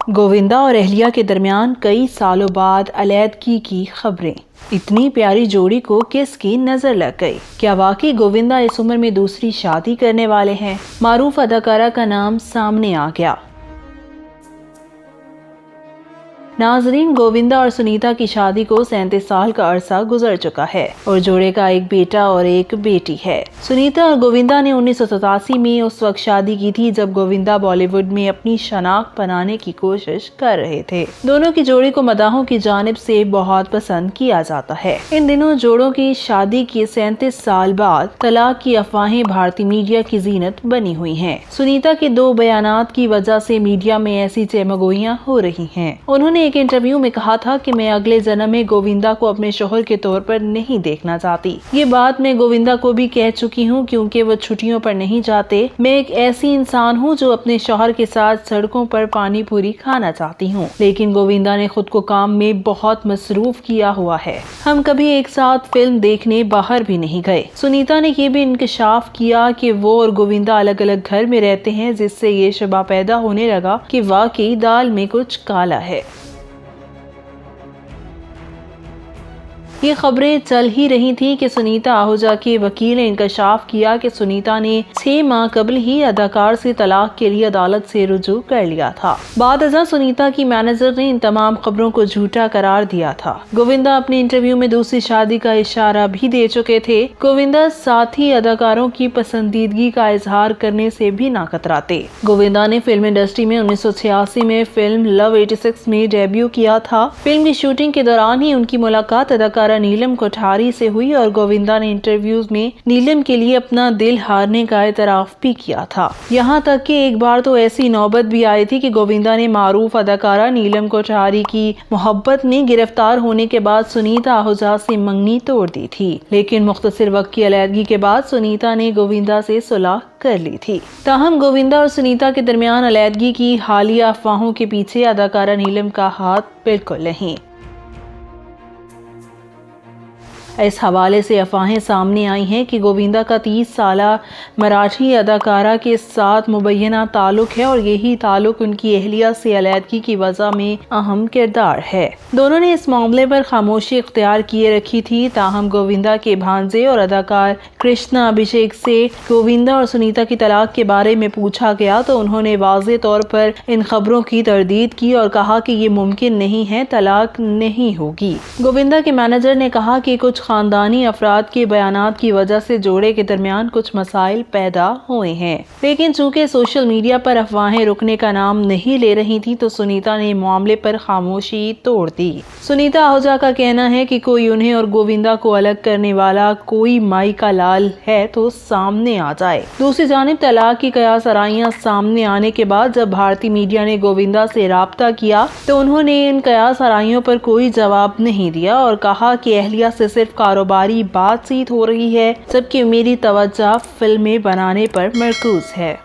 गोविंदा और अहलिया के दरमियान कई सालों बाद अलैदगी की खबरें। इतनी प्यारी जोड़ी को किसकी नजर लग गई? क्या वाकई गोविंदा इस उम्र में दूसरी शादी करने वाले हैं? मारूफ अदाकारा का नाम सामने आ गया। नाजरीन, गोविंदा और सुनीता की शादी को 37 साल का अरसा गुजर चुका है और जोड़े का एक बेटा और एक बेटी है। सुनीता और गोविंदा ने 1987 में उस वक्त शादी की थी जब गोविंदा बॉलीवुड में अपनी शनाख्त बनाने की कोशिश कर रहे थे। दोनों की जोड़ी को मदाहों की जानिब से बहुत पसंद किया जाता है। इन दिनों जोड़ों की शादी के 37 साल बाद तलाक की अफवाहें भारतीय मीडिया की जीनत बनी हुई है। सुनीता के 2 बयानात की वजह से मीडिया में ऐसी चमगोइयां हो रही हैं। उन्होंने एक इंटरव्यू में कहा था कि मैं अगले जन्म में गोविंदा को अपने शोहर के तौर पर नहीं देखना चाहती। ये बात मैं गोविंदा को भी कह चुकी हूँ क्योंकि वो छुट्टियों पर नहीं जाते। मैं एक ऐसी इंसान हूँ जो अपने शोहर के साथ सड़कों पर पानी पूरी खाना चाहती हूँ, लेकिन गोविंदा ने खुद को काम में बहुत मसरूफ किया हुआ है। हम कभी एक साथ फिल्म देखने बाहर भी नहीं गए। सुनीता ने यह भी इंकशाफ किया कि वो और गोविंदा अलग अलग घर में रहते हैं, जिससे ये शुबा पैदा होने लगा कि वाकई दाल में कुछ काला है। ये खबरें चल ही रही थी कि सुनीता आहूजा के वकील ने इंकशाफ किया कि सुनीता ने 6 माह कबल ही अदाकार से तलाक के लिए अदालत से रुजू कर लिया था। बादअज़ा सुनीता की मैनेजर ने इन तमाम खबरों को झूठा करार दिया था। गोविंदा अपने इंटरव्यू में दूसरी शादी का इशारा भी दे चुके थे। गोविंदा साथी अदाकारों की पसंदीदगी का इजहार करने से भी ना कतराते। गोविंदा ने फिल्म इंडस्ट्री में 1986 में फिल्म लव 86 में डेब्यू किया था। फिल्म की शूटिंग के दौरान ही उनकी मुलाकात अदाकारा नीलम कोठारी से हुई और गोविंदा ने इंटरव्यूज में नीलम के लिए अपना दिल हारने का एतराफ भी किया था। यहाँ तक कि एक बार तो ऐसी नौबत भी आई थी कि गोविंदा ने मारूफ अदाकारा नीलम कोठारी की मोहब्बत में गिरफ्तार होने के बाद सुनीता आहूजा से मंगनी तोड़ दी थी, लेकिन मुख्तसर वक्त की अलैदगी के बाद सुनीता ने गोविंदा से सुलह कर ली थी। ताहम गोविंदा और सुनीता के दरमियान अलैदगी की हालिया अफवाहों के पीछे अदाकारा नीलम का हाथ बिल्कुल नहीं। इस हवाले से अफवाहें सामने आई हैं कि गोविंदा का 30 साला मराठी अदाकारा के साथ मुबैना ताल्लुक है और यही ताल्लुक उनकी अहलिया से अलैदगी की वजह में अहम किरदार है। दोनों ने इस मामले पर खामोशी इख्तियार किए रखी थी। ताहम गोविंदा के भांजे और अदाकार कृष्णा अभिषेक से गोविंदा और सुनीता की तलाक के बारे में पूछा गया तो उन्होंने वाज़े तौर पर इन खबरों की तरदीद की और कहा कि ये मुमकिन नहीं है, तलाक नहीं होगी। गोविंदा के मैनेजर ने कहा कि कुछ खानदानी अफराद के बयानात की वजह से जोड़े के दरमियान कुछ मसाइल पैदा हुए हैं, लेकिन चूंकि सोशल मीडिया पर अफवाहें रुकने का नाम नहीं ले रही थी तो सुनीता ने मामले पर खामोशी तोड़ दी। सुनीता आहूजा का कहना है कि कोई उन्हें और गोविंदा को अलग करने वाला कोई माई का लाल है तो सामने आ जाए। दूसरी जानिब तलाक की कयासराइयां सामने आने के बाद जब भारतीय मीडिया ने गोविंदा से राब्ता किया तो उन्होंने इन कयासराइयों पर कोई जवाब नहीं दिया और कहा कि अहलिया से सिर्फ कारोबारी बातचीत हो रही है, जबकि मेरी तवज्जो फिल्में बनाने पर मरकूज है।